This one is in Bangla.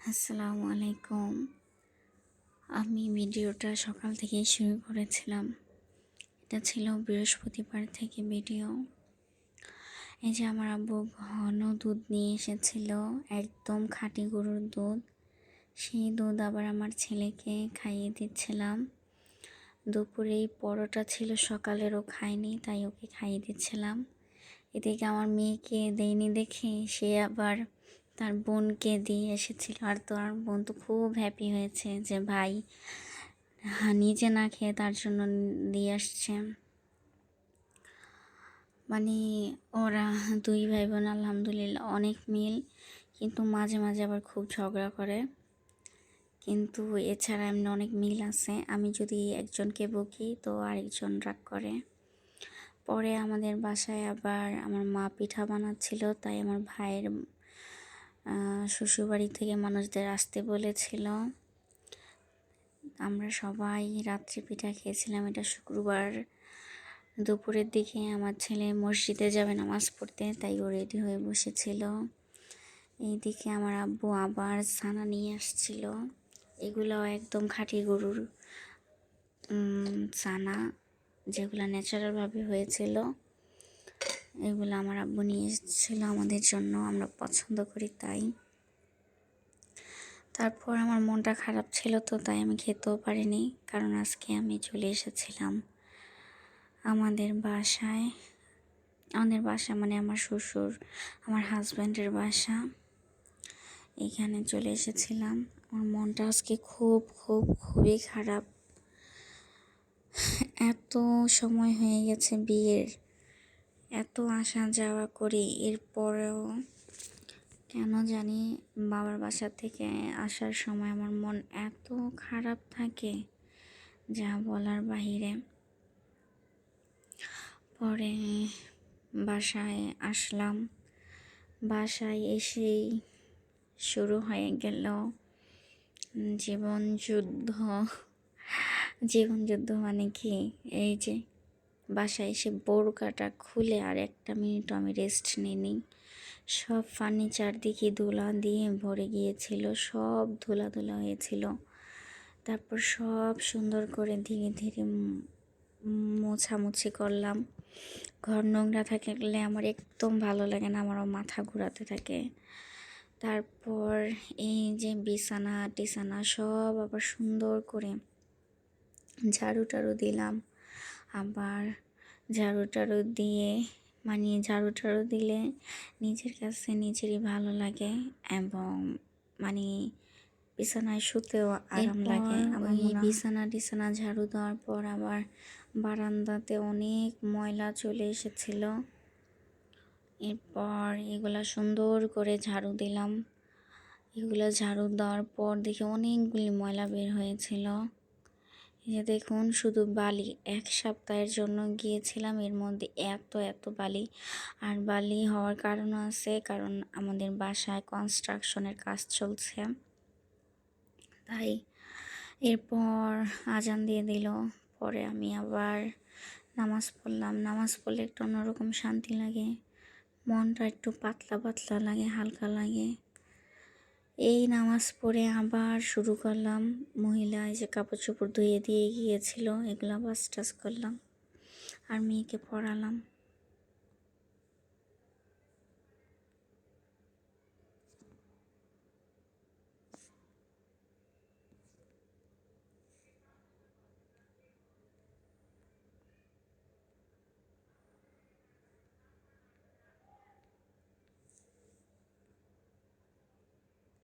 আসসালামু আলাইকুম। আমি ভিডিওটা সকাল থেকেই শুরু করেছিলাম। এটা ছিল বৃহস্পতিবার থেকে ভিডিও। এই যে আমার আব্বু ঘন দুধ নিয়ে এসেছিল, একদম খাঁটি গরুর দুধ। সেই দুধ আবার আমার ছেলেকে খাইয়ে দিচ্ছিলাম। দুপুরেই পরোটা ছিল, সকালেরও খায়নি, তাই ওকে খাইয়ে দিচ্ছিলাম। এদিকে আমার মেয়েকে দেয়নি দেখে সে আবার তার বোনকে দিয়ে এসেছিল, আর তার বোন তো খুব হ্যাপি হয়েছে যে ভাই নিজে না খেয়ে তার জন্য দিয়ে আসছে। মানে ওরা দুই ভাই বোন আলহামদুলিল্লাহ অনেক মিল, কিন্তু মাঝে মাঝে আবার খুব ঝগড়া করে। কিন্তু এছাড়া এমনি অনেক মিল আছে। আমি যদি একজনকে বকি তো আরেকজন রাগ করে। পরে আমাদের বাসায় আবার আমার মা পিঠা বানাচ্ছিল, তাই আমার ভাইয়ের শ্বশুরবাড়ি থেকে মানুষদের আসতে বলেছিল। আমরা সবাই রাত্রে পিঠা খেয়েছিলাম। এটা শুক্রবার দুপুরের দিকে আমার ছেলে মসজিদে যাবে নামাজ পড়তে, তাই ও রেডি হয়ে বসেছিল। এইদিকে আমার আব্বু আবার ছানা নিয়ে আসছিল। এগুলো একদম খাঁটি গরুর ছানা, যেগুলো ন্যাচারালভাবে হয়েছিল। এগুলো আমার আব্বু নিয়ে এসেছিল আমাদের জন্য, আমরা পছন্দ করি তাই। তারপর আমার মনটা খারাপ ছিল, তো তাই আমি খেতেও পারিনি, কারণ আজকে আমি চলে এসেছিলাম আমাদের বাসায়। আমাদের বাসা মানে আমার শ্বশুর, আমার হাজব্যান্ডের বাসা, এখানে চলে এসেছিলাম। আমার মনটা আজকে খুবই খারাপ। এত সময় হয়ে গেছে বিয়ের, এত আসা যাওয়া করি, এরপরেও কেন জানি বাবার বাসা থেকে আসার সময় আমার মন এত খারাপ থাকে যা বলার বাহিরে। পরে বাসায় আসলাম। বাসায় এসেই শুরু হয়ে গেল জীবন যুদ্ধ। মানে কি, এই যে বাসায় এসে বোরকাটা খুলে আর একটা মিনিট আমি রেস্ট নিইনি। সব ফার্নিচার দিকে ধুলা দিয়ে ভরে গিয়েছিল, সব ধুলা হয়েছিল। তারপর সব সুন্দর করে ধীরে ধীরে মোছামুছি করলাম। ঘর নোংরা থাকলে আমার একদম ভালো লাগে না, আমারও মাথা ঘোরাতে থাকে। তারপর এই যে বিছানা টিছানা সব আবার সুন্দর করে ঝাড়ু টাড়ু দিলাম। আবার ঝাড়ু টাড়ু দিলে নিজের কাছে নিজেরই ভালো লাগে, এবং মানে বিছানায় শুতেও আরাম লাগে। ওই বিছানা টিছানা ঝাড়ু দেওয়ার পর আবার বারান্দাতে অনেক ময়লা চলে এসেছিল। এরপর এগুলা সুন্দর করে ঝাড়ু দিলাম। এগুলো ঝাড়ু দেওয়ার পর দেখে অনেকগুলি ময়লা বের হয়েছিল। এই যে দেখুন, শুধু বালি, 1 সপ্তাহের জন্য গিয়েছিলাম, এর মধ্যে এত বালি। আর বালি হওয়ার কারণও আছে, কারণ আমাদের বাসায় কনস্ট্রাকশনের কাজ চলছে, তাই। এরপর আজান দিয়ে দিল। পরে আমি আবার নামাজ পড়লাম। নামাজ পড়লে একটু অন্যরকম শান্তি লাগে, মনটা একটু পাতলা লাগে, হালকা লাগে। এই নামাজ পড়ে আবার শুরু করলাম। মহিলা এই যে কাপড় চোপড় ধুয়ে দিয়ে গিয়েছিল, এগুলো বাস টাস করলাম আর মেয়েকে পড়ালাম।